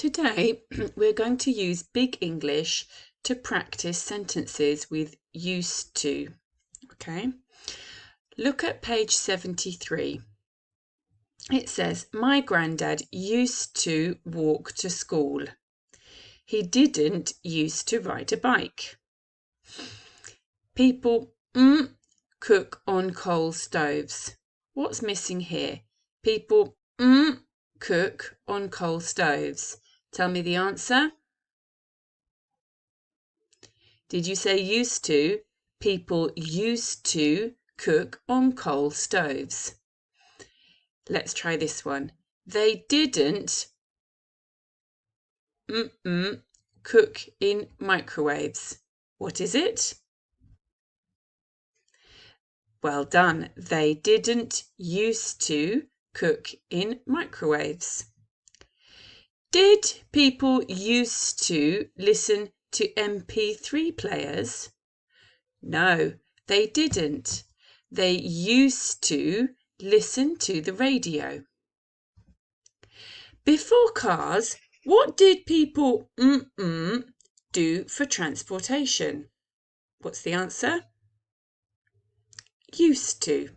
Today, we're going to use Big English to practice sentences with used to. Okay? Look at page 73. It says, my granddad used to walk to school. He didn't used to ride a bike. People cook on coal stoves. What's missing here? People cook on coal stoves. Tell me the answer. Did you say used to? People used to cook on coal stoves. Let's try this one. They didn't cook in microwaves. What is it? Well done. They didn't used to cook in microwaves. Did people used to listen to MP3 players? No, they didn't. They used to listen to the radio. Before cars, what did people do for transportation? What's the answer? Used to.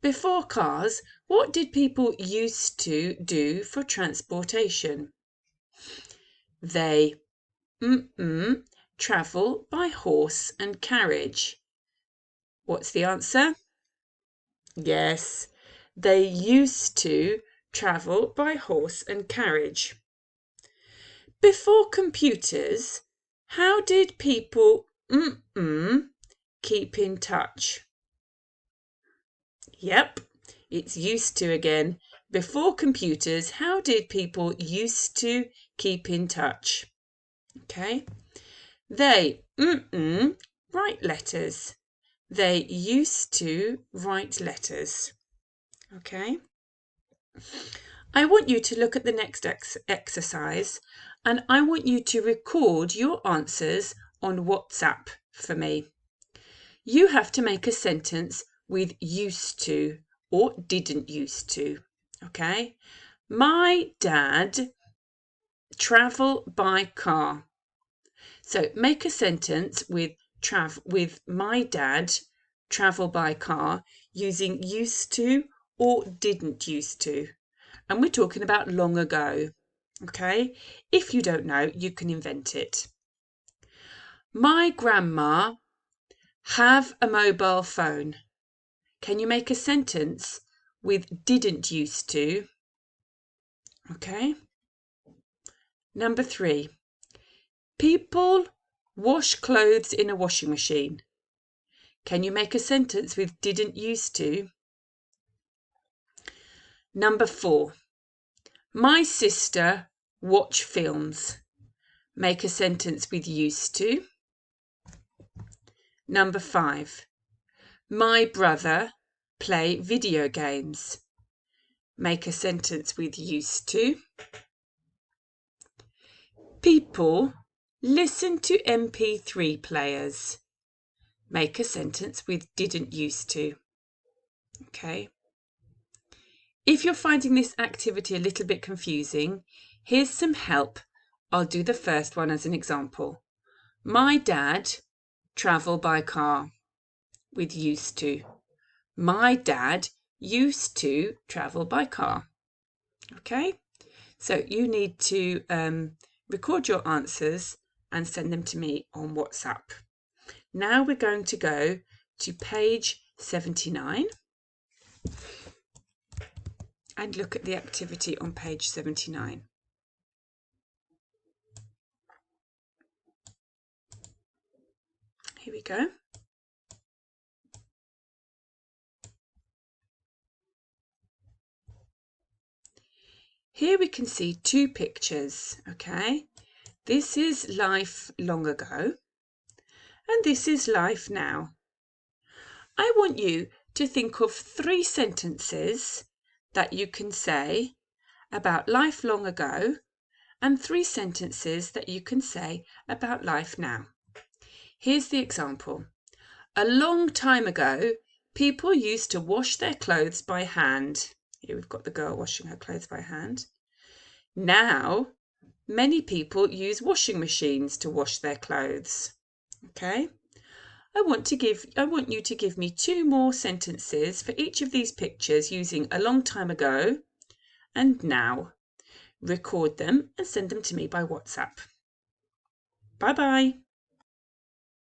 Before cars, what did people used to do for transportation? They travel by horse and carriage. What's the answer? Yes, they used to travel by horse and carriage. Before computers, how did people keep in touch? Yep, it's used to again. Before computers, how did people used to keep in touch? Okay. They write letters. They used to write letters. Okay. I want you to look at the next exercise, and I want you to record your answers on WhatsApp for me. You have to make a sentence with used to or didn't used to. Okay. My dad travel by car. So make a sentence with my dad travel by car using used to or didn't used to. And we're talking about long ago. Okay? If you don't know, you can invent it. My grandma have a mobile phone. Can you make a sentence with didn't used to? Okay. Number 3. People wash clothes in a washing machine. Can you make a sentence with didn't used to? Number 4. My sister watch films. Make a sentence with used to. Number 5. My brother play video games. Make a sentence with used to. People listen to MP3 players. Make a sentence with didn't used to. Okay. If you're finding this activity a little bit confusing, here's some help. I'll do the first one as an example. My dad travel by car with used to. My dad used to travel by car. Okay, so you need to record your answers and send them to me on WhatsApp. Now we're going to go to page 79 and look at the activity on page 79. Here we go. Here we can see 2 pictures, okay? This is life long ago, and this is life now. I want you to think of 3 sentences that you can say about life long ago and 3 sentences that you can say about life now. Here's the example. A long time ago, people used to wash their clothes by hand. Here we've got the girl washing her clothes by hand. Now, Many people use washing machines to wash their clothes. Okay? I want you to give me 2 more sentences for each of these pictures using a long time ago and now. Record them and send them to me by WhatsApp. Bye-bye.